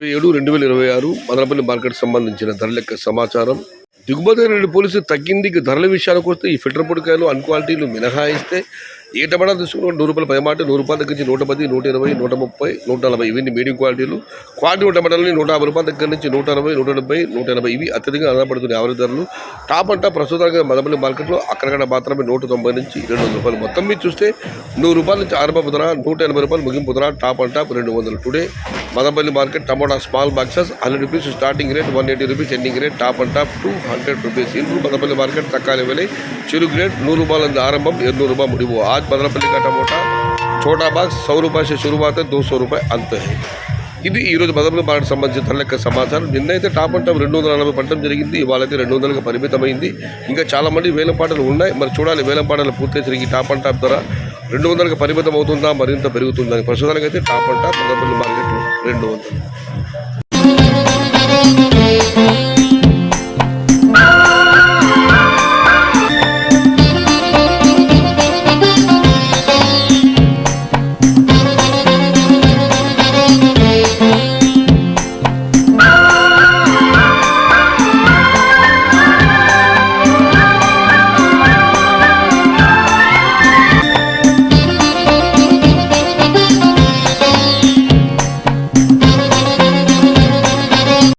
7/2026 Madanapalle market సంబంధించిన ధరల యొక్క సమాచారం. దిగుమతి రేటు పోలీసు తగ్గింది. ధరల విషయానికి వస్తే ఈ ఫిల్టర్ పొడికాయలు అన్క్వాలిటీలు మినహాయిస్తే ఏ టమాటా తీసుకున్న ₹100 పైమాట, ₹100 దగ్గర నుంచి 110, 120, 130, 140 ఇవన్నీ మీడియం క్వాలిటీలు. క్వాలిటీ టమాటాలని ₹150 దగ్గర నుంచి 160, 170, 180 ఇవి అత్యధికంగా ఆధారపడుతున్న యావరేజ్ ధరలు. టాప్ అంటా ప్రస్తుతానికి మదనపల్లి మార్కెట్లో అక్కడక్కడ మాత్రమే ₹190 నుంచి ₹200. మొత్తం మీద చూస్తే ₹100 నుంచి ఆరంభపు ధర, ₹180 ముగింపు ధర. టాప్ అంటా 200. Today Madanapalle market tomato small boxes ₹100 starting rate, ₹180 ending rate. Top and top ₹200. ఇంట్లో మదనపల్లి మార్కెట్ తక్కువ వెలే చిరు గ్రేడ్ ₹100 ఆరంభం, ₹200 मुड़िबो. आज मदनपल्ली का टमोटा छोटा बाक्स ₹100 से शुरुआत है, ₹200 अंत है. ఇది ఈరోజు మదనపల్లి మార్కెట్ సంబంధించిన ధరల యొక్క సమాచారం. నిన్నైతే టాప్ అండ్ టాప్ 240 పట్టడం జరిగింది. ఇవాళైతే 200గా పరిమితమైంది. ఇంకా చాలా మంది వేలం పాటలు ఉన్నాయి. మరి చూడాలి వేలం పాటలు పూర్తి తిరిగి టాప్ అండ్ టాప్ ధర 200గా పరిమితం అవుతుందా, మరింత పెరుగుతుందని. ప్రస్తుతానికైతే టాప్ అండ్ టాప్ మదనపల్లి మార్కెట్లో 200.